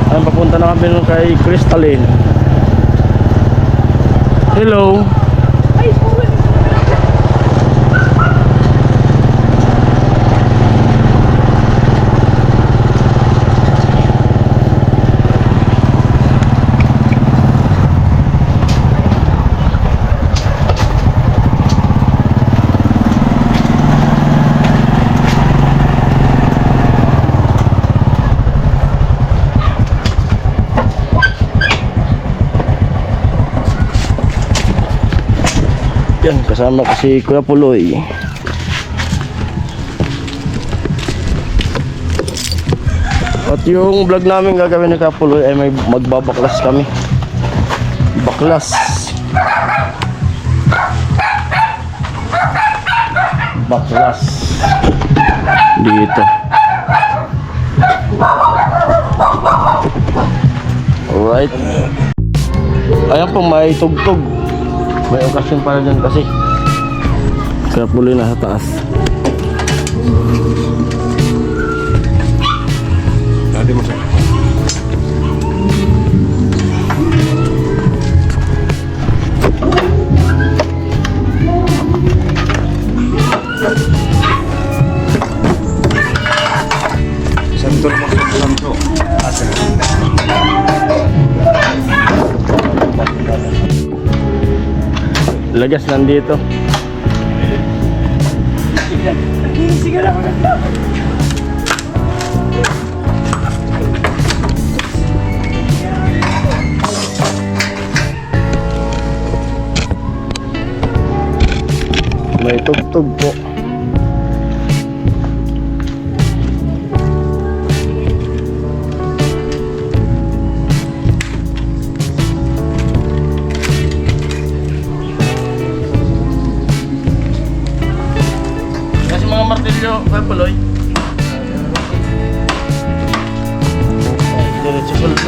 Ayan, papunta na kami nun kay Cristalyn. Hello. Yan, kasama ko si Kuya Puloy. At yung vlog namin gagawin ni Kuya Puloy ay may magbabaklas kami. Baklas. Baklas. Dito. Alright. Ayan po, may tugtog. May okasyon para dyan kasi Kuya Puloy na sa taas. Dati mo siya. Santo mo sa santo. Lagas nandito. Sige lang maganda. May tugtog po. Mga martilyo, Kuya Puloy. Diretso sulod.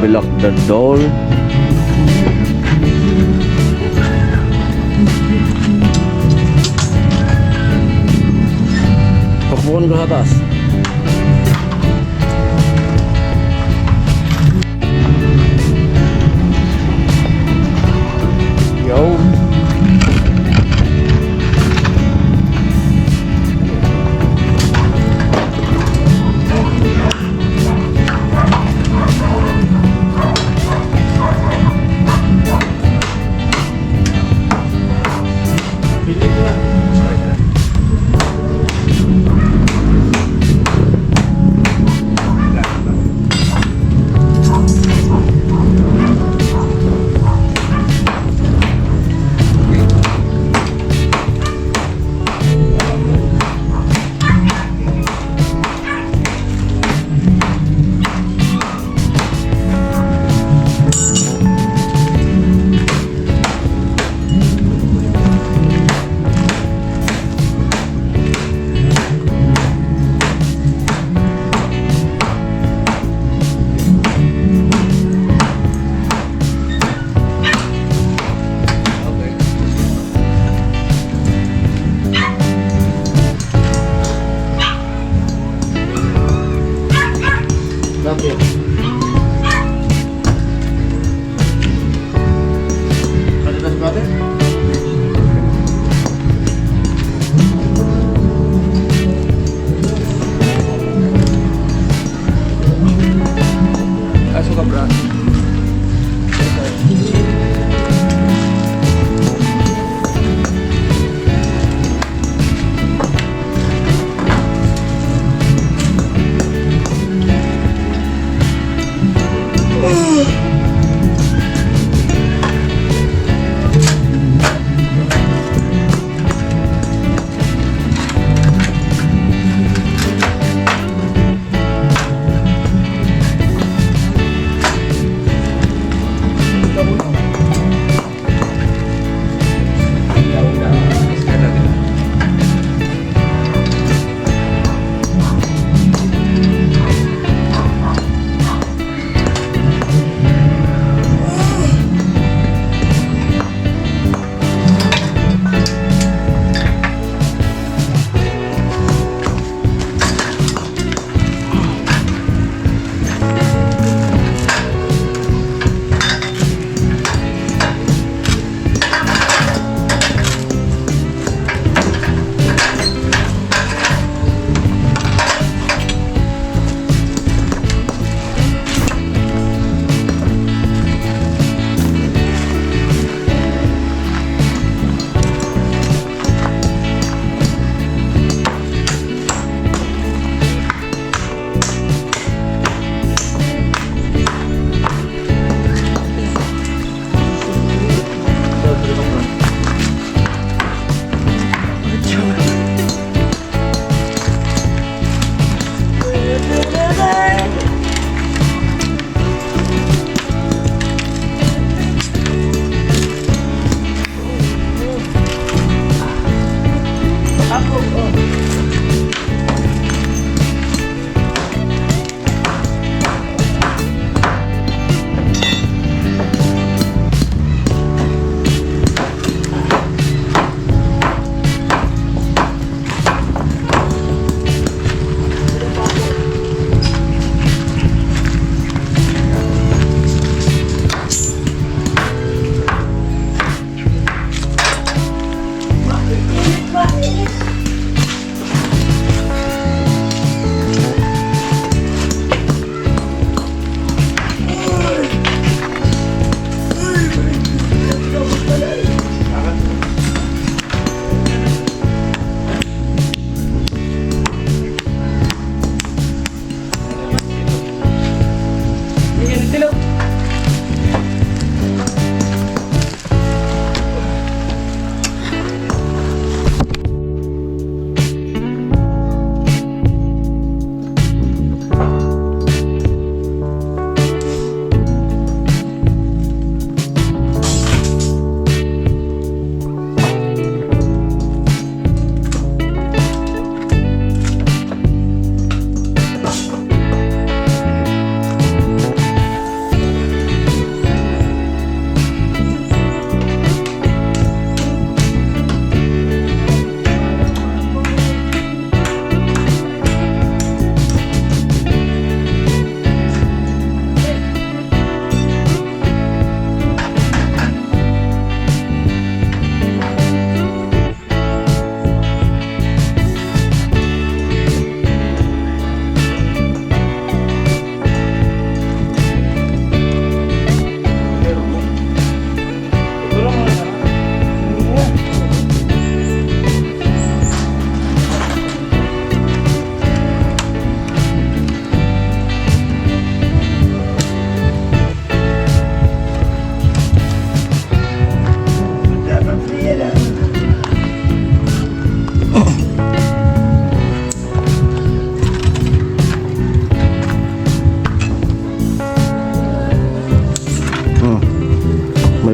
we lock the door. Pakbukan ko sa taas. Yo.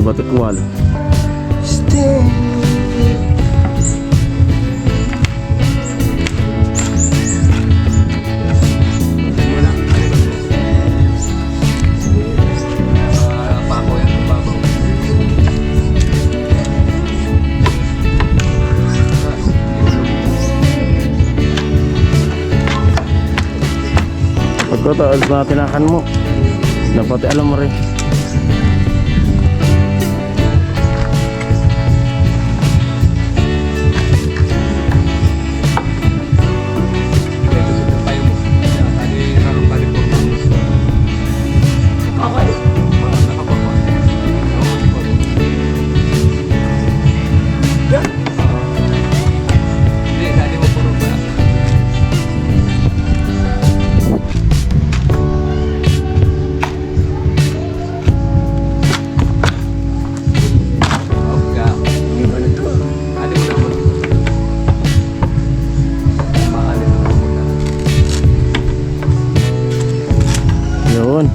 batikwal. Pagkataas na tinakan mo, dapat alam mo rin. Yun.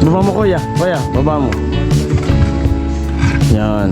Baba mo kuya, kuya, baba mo. Yan.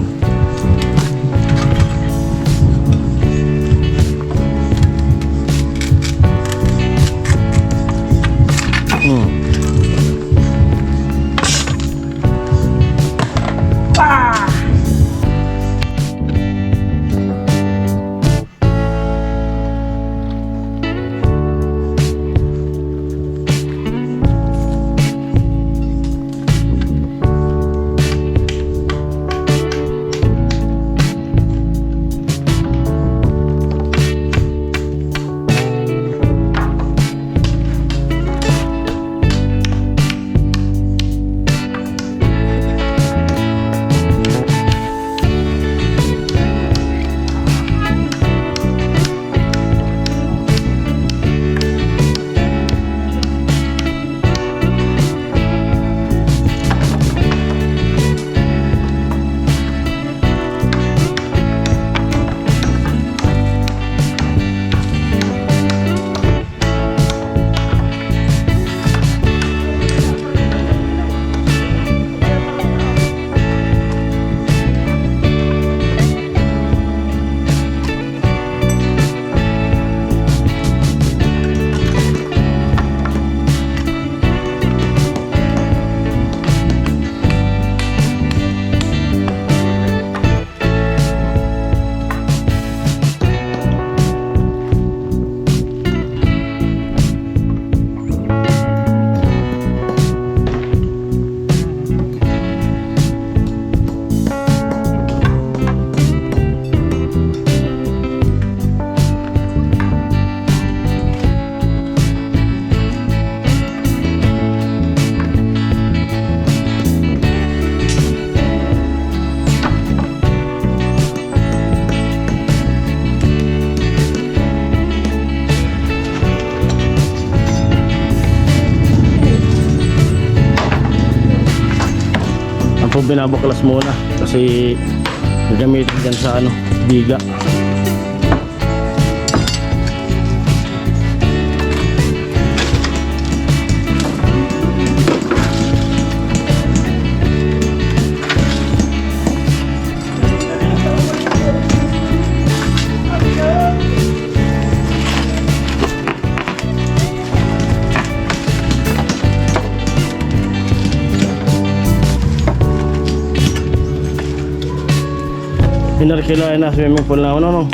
Ako binabaklas muna kasi gagamitin dyan sa ano, biga. Pinarkilaan na swimming pool na ano.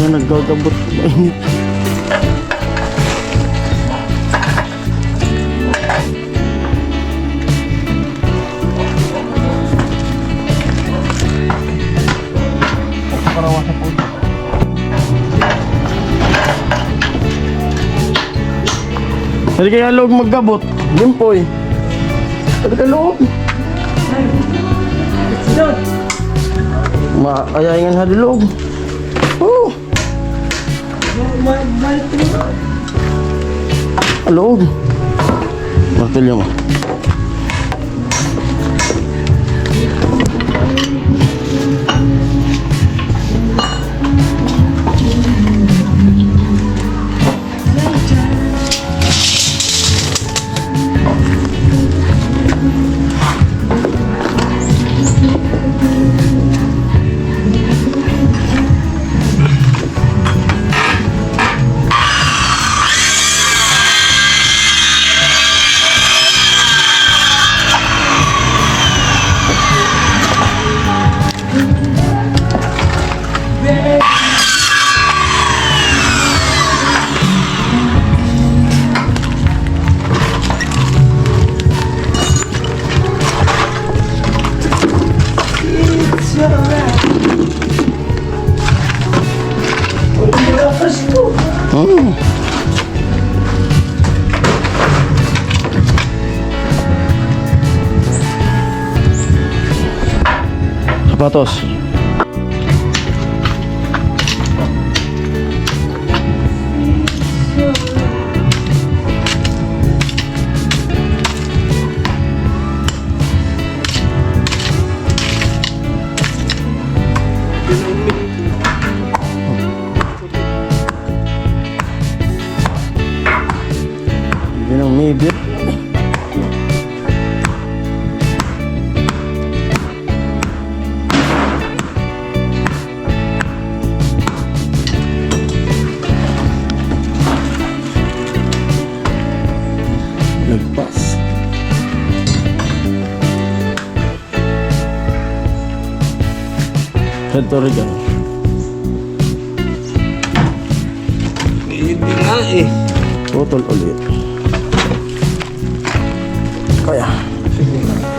naggagabot. Mainit. Parawasan po. Hindi kaya loob maggabot. Yun po eh. Sabi ka loob. Maayaingan ha di loob. Oh. Loob. Martilyo mo. Sapatos. Yun ang mibit. Lagpas. Ito rin yan. Hindi nga eh. Putol ulit. Kaya. Yan. Hindi nga eh.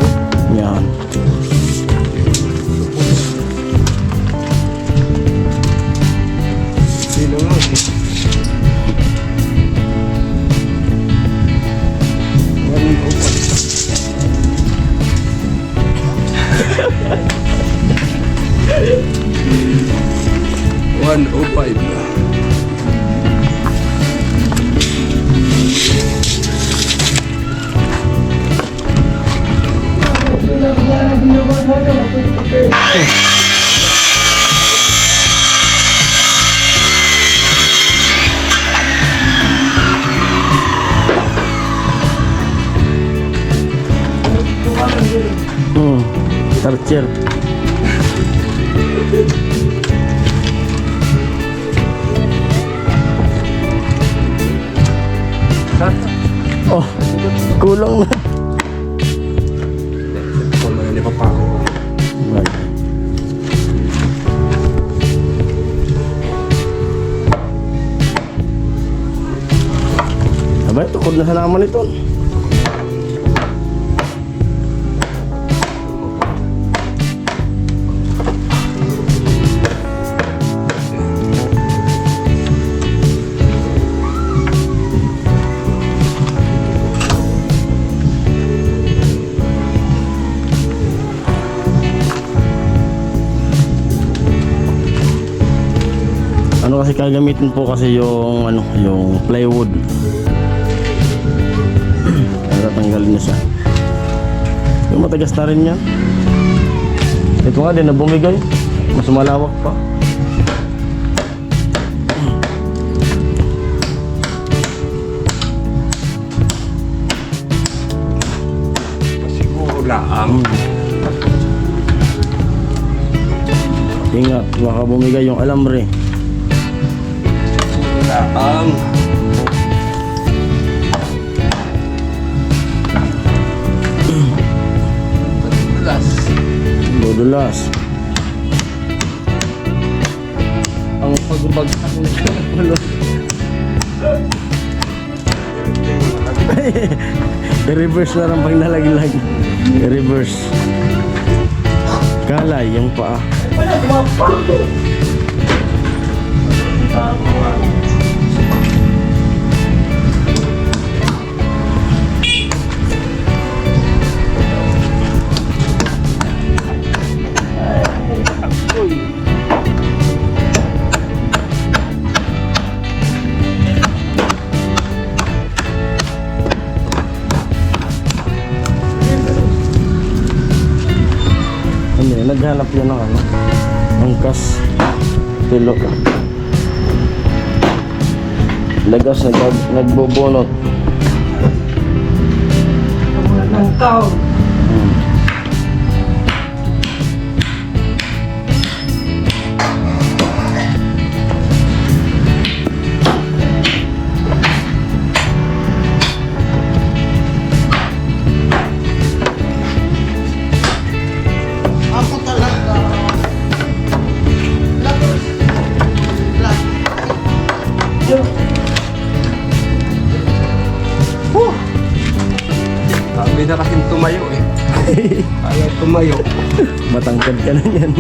$105 na. Tarcher. Oh, kulang na. Porma na ni Papa ko. Abay, tukod na sa naman ito. Ano kasi gagamitin po kasi yung ano, yung plywood. Para tanggalin niya siya. Yung matagas na rin yan. Ito nga din na bumigay. Mas malawak pa. Siguro lang. Ingat, baka bumigay yung alambre. Laang. Dulas. Dudulas. Ang pagbagsak na ulo. I-reverse na lang pag nalaglag. I-reverse. Kalay yung paa. Naghanap yun ng ano, angkas, tilo. Lagas nagbubunot. Ng tao. Sabi na kasing tumayo eh. Ayaw tumayo. Matangkad ka na yan.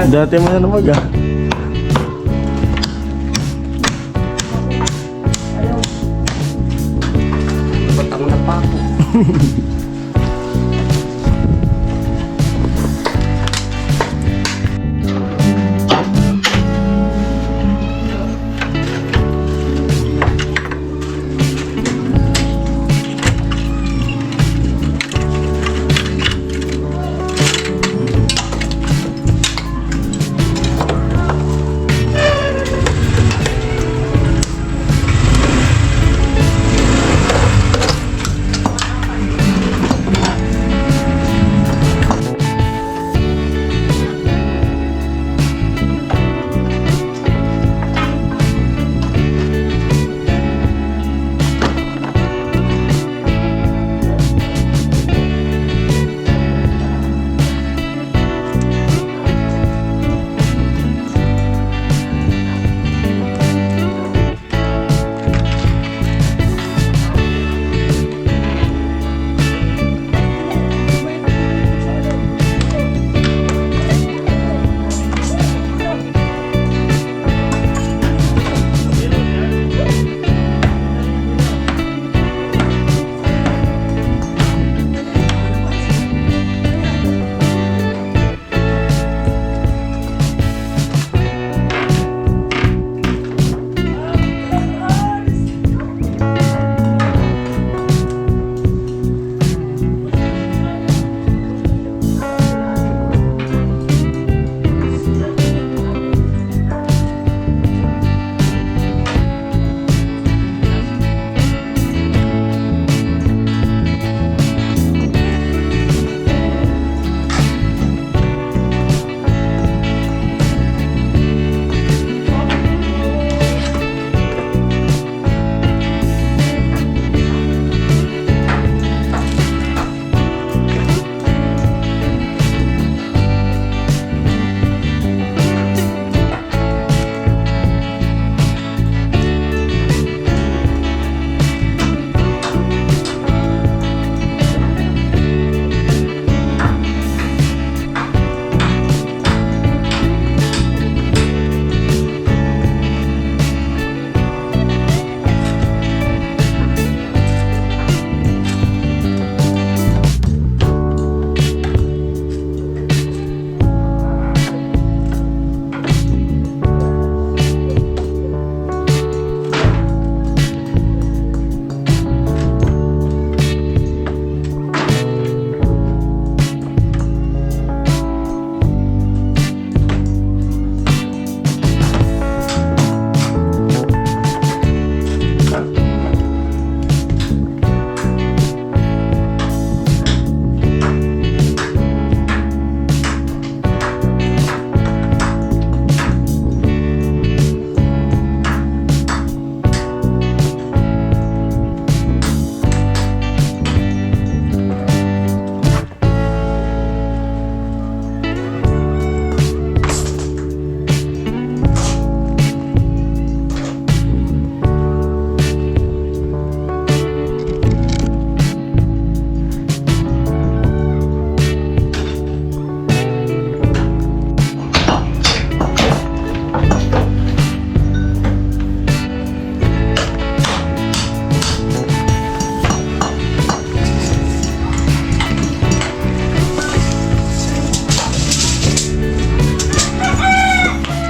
Dati mo na namag ah. Batang na pa ako.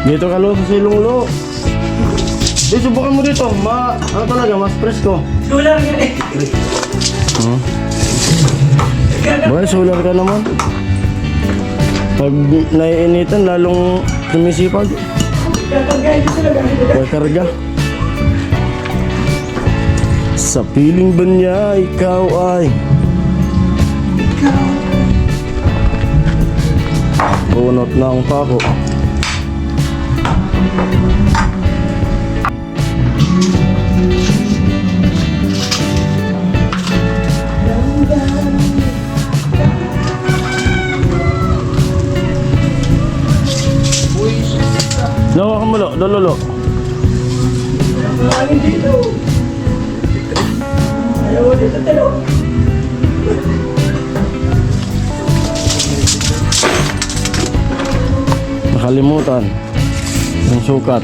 Dito ka lo sa silong lo. Di, subukan mo dito. Ano talaga, mas presko. Sulang yan eh. Boy, solar ka naman. Pag naiinitan, lalong sumisipag. Kakargahin ko sila gamit. May karga. Sa piling ba niya, ikaw ay bunot ng pako. Nawa ka mo lo, lolo. Maraming dito. Ayaw dito talo. Nakalimutan yung sukat.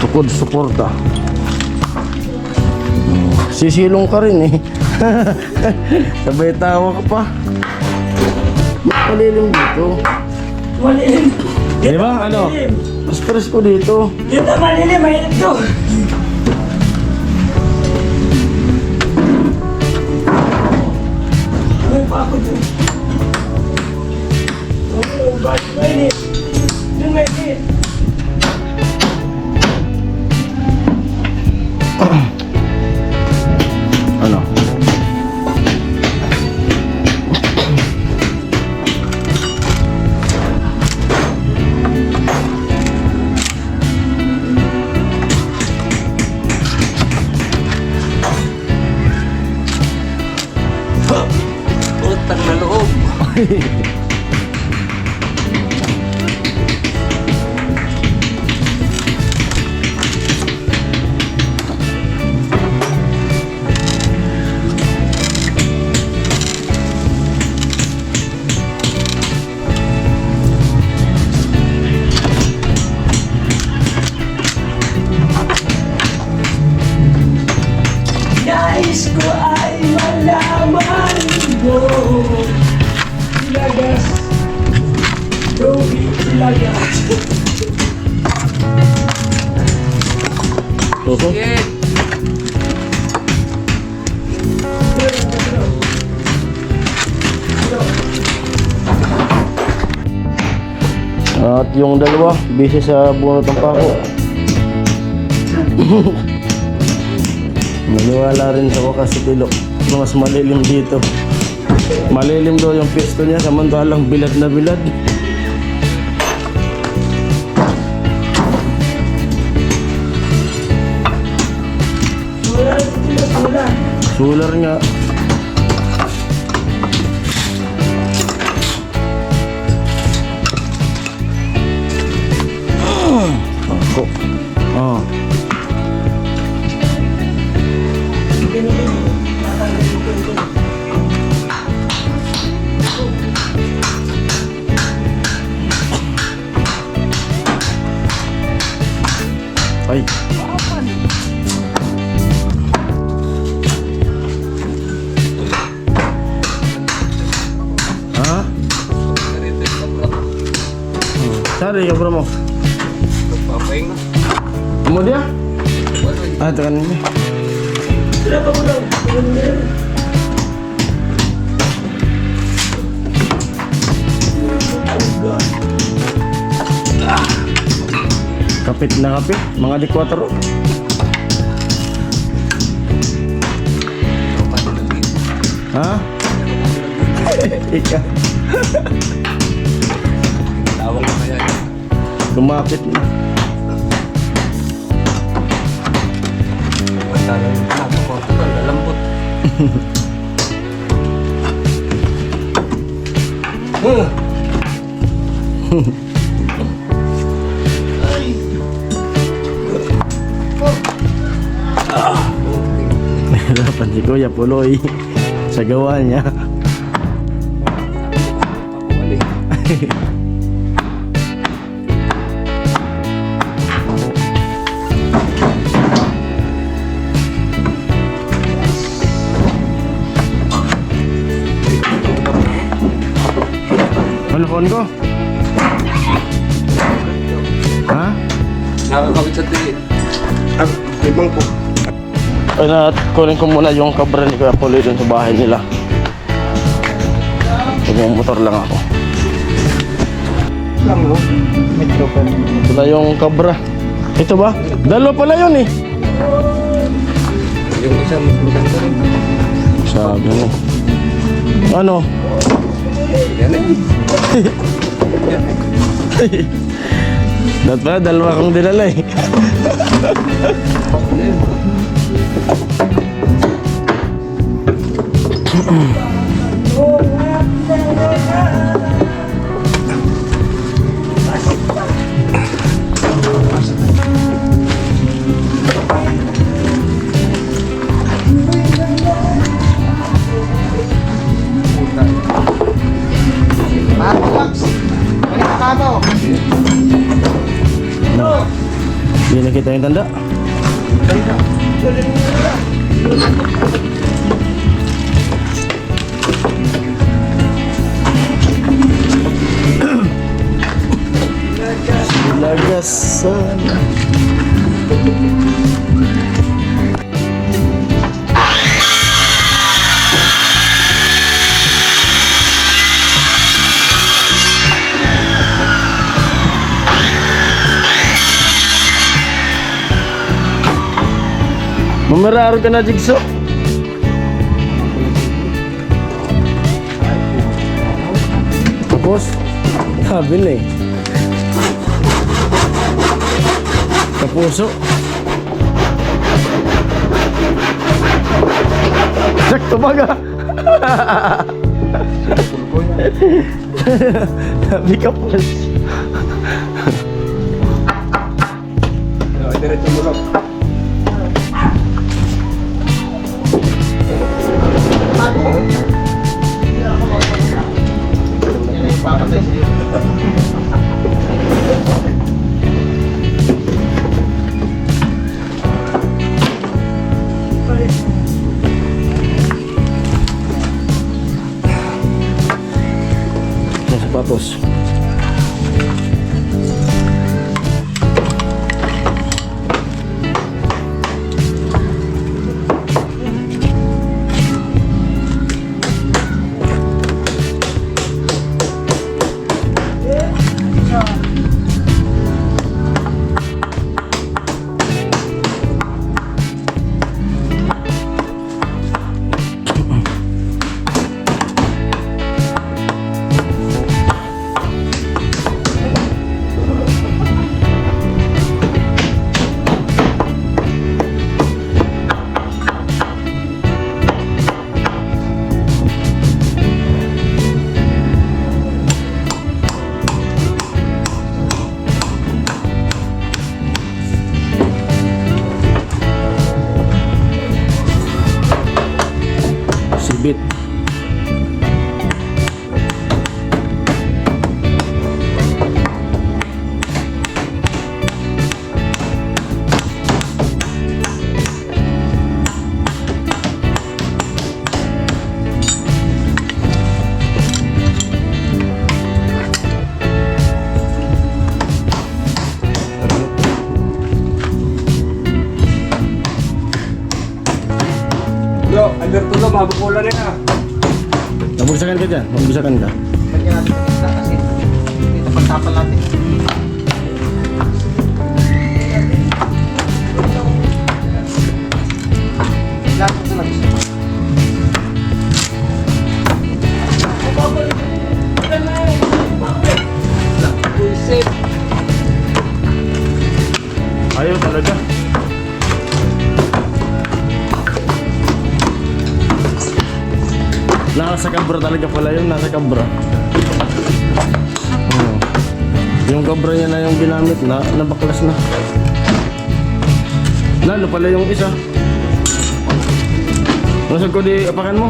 Tukod suporta. Sisilong ka rin eh. Sabay tawa ka pa. Malilim dito. Malilim. Di ba? Ano? Mas presko dito. Dito malilim, mahirap to. Ay, pa ako dun. Oo, bakit mainit? Dun mainit. Ano? Utang na loob. Nais ko ay malaman mo. Ilagas. Dobi ilagas. Toto? Sige. At yung dalawa, busy sa bunot ng pako. Maniwala rin sa wakas si Tilo. Mas malilim dito. Malilim daw yung pisto niya, samantalang bilad na bilad. Solar nga. Ako. Oh. Ay. Sari ka bro mo. Nagpapahinga. Amo dia? Wala. Ah, tekan ini. Berapa bulan? Kapit na kapit, mga di 4. Ha? Ika. Tawag na kaya yun. Lumapit na. Matagal yung pinapapapal. Lambot. Hirapan si Kuya Puloy sa gawa niya. Wali. Telepon ko. Ha? Nakakawit sa tingin. Limang po. Ay na, kunin ko muna yung kabra ni Kuya Puloy dun sa bahay nila. Motor lang ako. Lang mo. Metro pa. Ito na yung kabra. Ito ba? Dalawa pala yun eh. Yung isa mas maganda rin. Sabi mo. Ano? Yan eh. Yan eh. Dapat pala dalawa kang dinala eh. No. Hindi nakita yung tanda. Lagasan. Mamararo ka na, Jigsaw. Tapos, sabi na eh. Kapuso. Sakto baga. Sabi ka po. Diretso mo lang. Sapatos. Sibit. mabukulan na yan. Nabugsakan ka dyan. Nabugsakan ka. Lagyan natin sa gitna kasi dito pagtapal natin. Lahat ito lang. Safe. Ayaw talaga. Nasa kabra talaga pala yun. Nasa kabra. Yung kabra niya na yung ginamit na baklas na. Lalo pala yung isa. Nasag ko di apakan mo.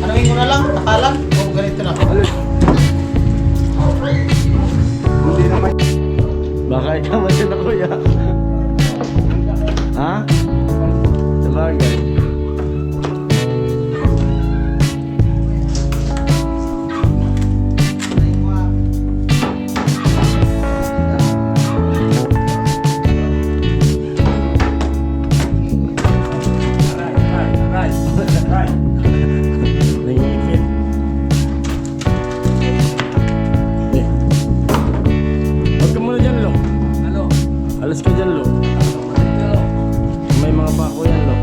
Anawin ko na lang, takalan. O ganito na. Hindi naman. Baka ikaw man sila kuya. Ha? Sabagay. Nangingipin. Eh. Huwag ka muna dyan, Lo. Ano? Alas ka dyan, Lo. May mga bako yan, Lo.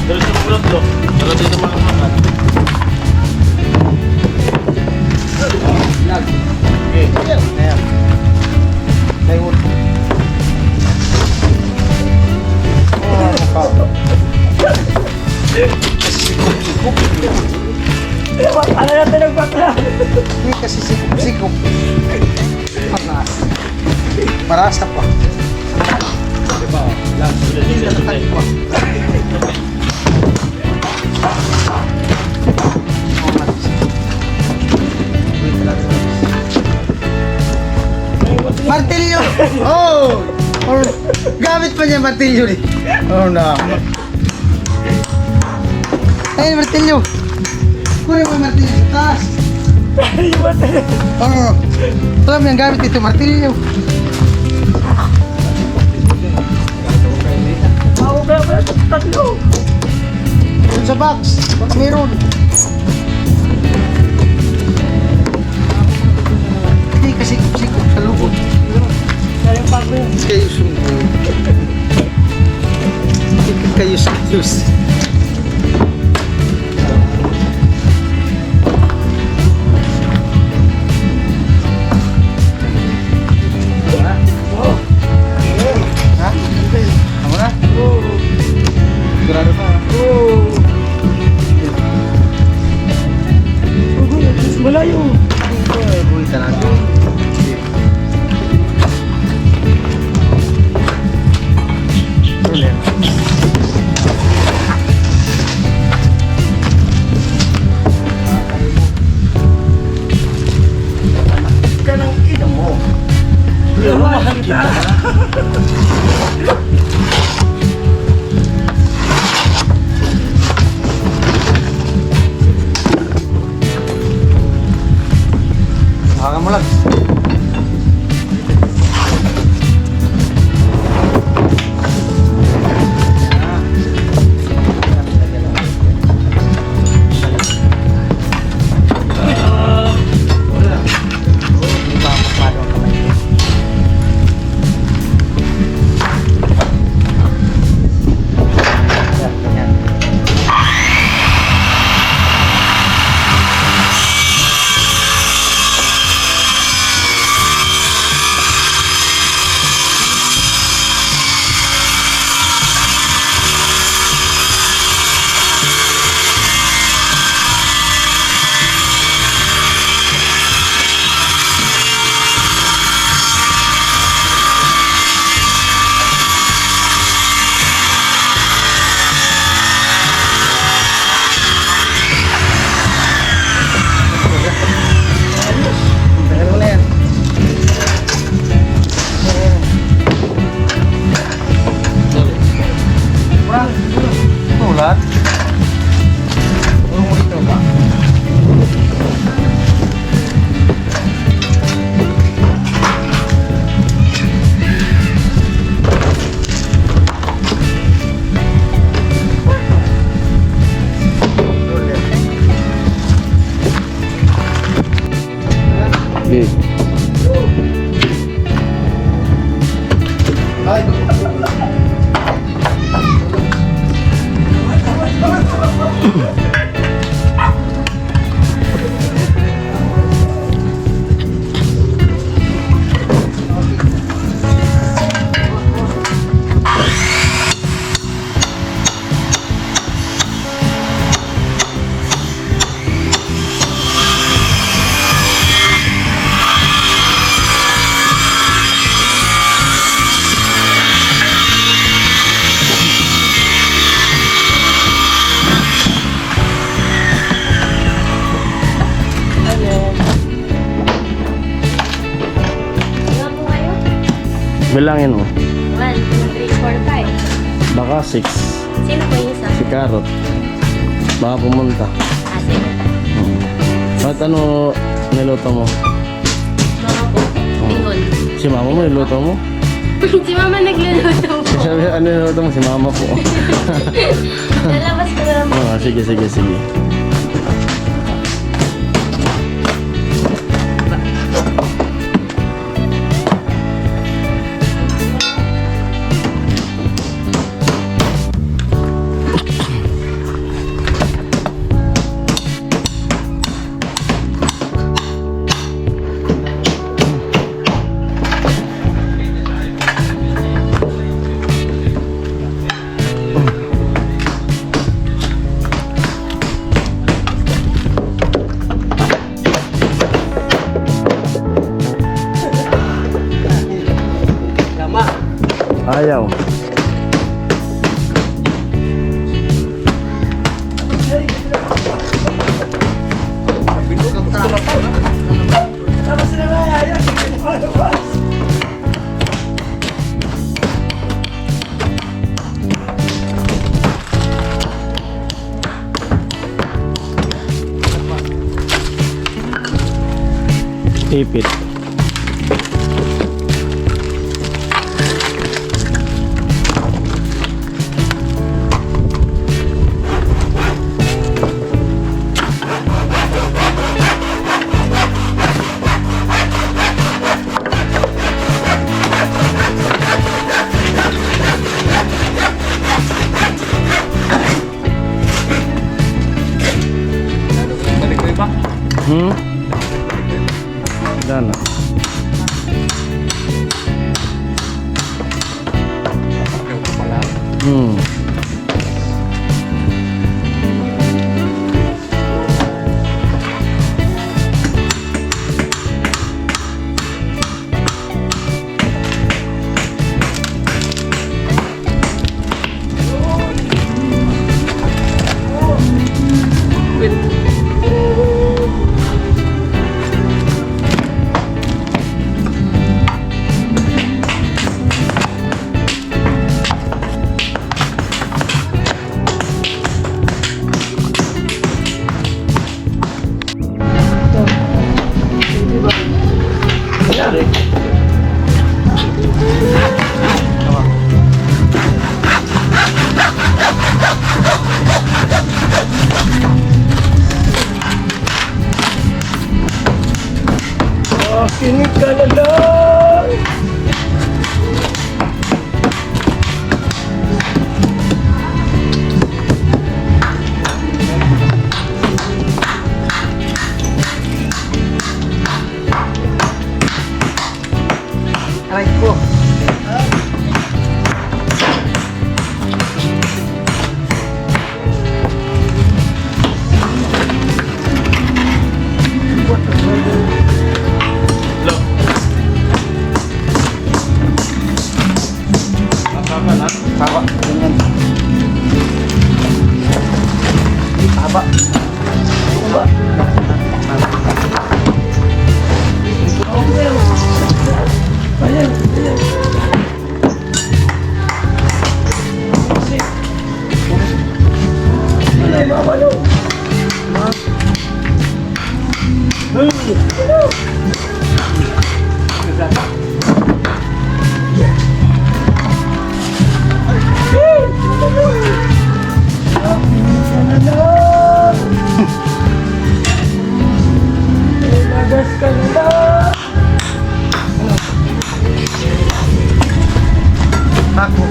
Terus semprot, Lo. Terus dito makan. Lag. Okay. Ayan. Plywood. Ano natin nagbakla? Hindi kasi sikop-sikop. Paras. Parasa pa. Diba? Lag. Hindi natatag pa. Martilyo! Oh! Or, gamit pa niya martilyo eh. Oh no. Ayun, martilyo. Kunin mo yung martilyo sa taas. Oh. Alam mo yung gamit ito, martilyo. Ako ba ba? Tatlo. Yun sa box. Baka meron. Hindi kasi sikop sa lubot. Sayang pa ko yun. Kayo sungguh. Kayo serius. Ha? Kamu na? Sigurado ka? Malayo. Buhitan natin. Ka ng ina mo. Lumahan kita. Hawakan mo lang. Ay. Bilangin mo. 1, 2, 3, 4, 5. Baka 6. Sino po yung isa? Si Carrot. Baka pumunta. Sino? At ano niluto mo? Mama po. Bihon. Si mama mo niluto mo? Si mama nagluluto po. Sabi, ano niluto mo? Si mama po. Lalabas ko na naman. Sige. Ayaw. Tapos na nga yan. Ipit. Balik ko pa. Dana. Ito pala. Kinig ka na lang. Aray ko. Taba. Ganyan. Taba. Taba. Ayan. Ay, mama no. Ako.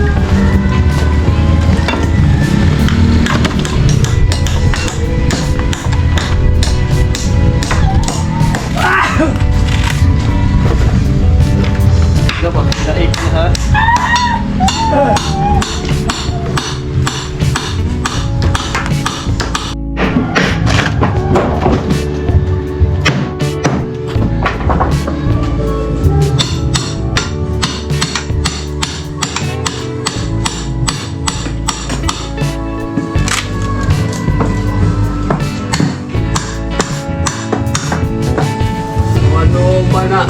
Dapat, naik na ha. Ano mana?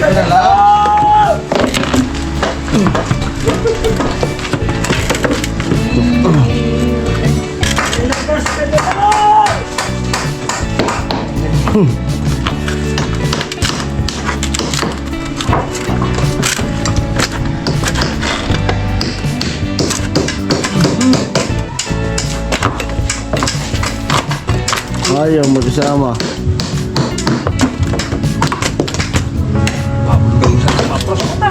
Tira lang. Ayaw magkasama. Mabulgang sa papros ko ta.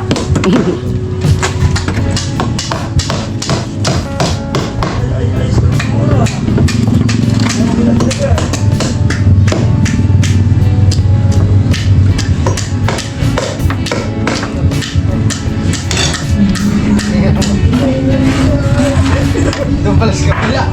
Doon pala sa kapila.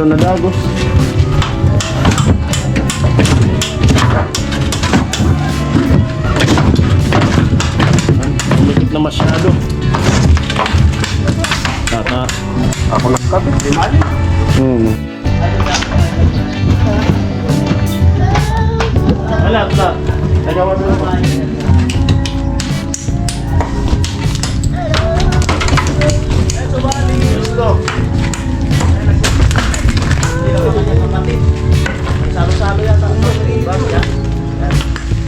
meron na dagos. Umikit na masyado. Tata. Ako lang kabit, di mali. Wala, wala. Nagawa mo naman. Slob. Salo-salo yata.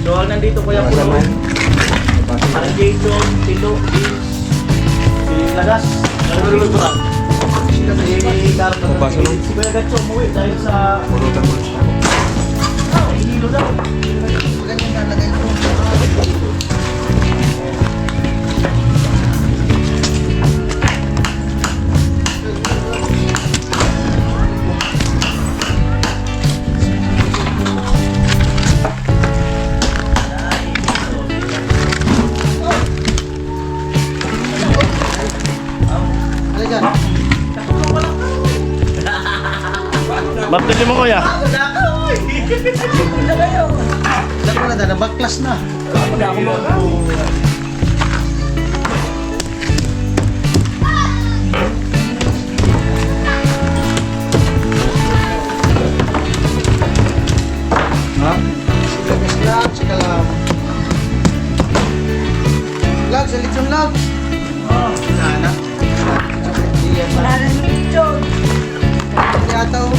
So, nandito ko yung puno. Parang Jason, Tilo, si Lagas. Nalulog ko lang. Si Carter. Baso lang. Si Kuya Gatso umuwi dahil sa... Pulutan mo siya. Hinilo daw. Ganyan na lagay ko. Halika. Martili mo kuya. Dako na, baklas na. Ha? Sige lang. Lag, sa litsong lag. Wala na. Wala na yung litsong. Yata o.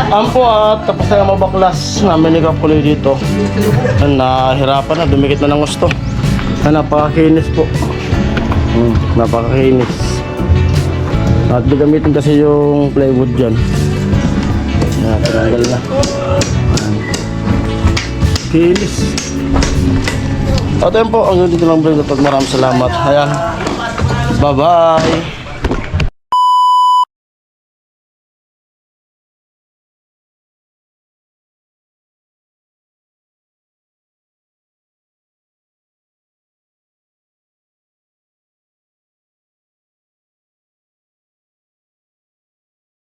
Ampo at tapos na yung mabaklas namin ni Kapuloy dito. Nahirapan na, dumikit na ng gusto. Napakakinis po. Napakakinis. At gagamitin kasi yung plywood dyan. Tinanggal na. Kinis. At ayun po, ang dito lang vlog. Maraming salamat. Ayan. Bye bye.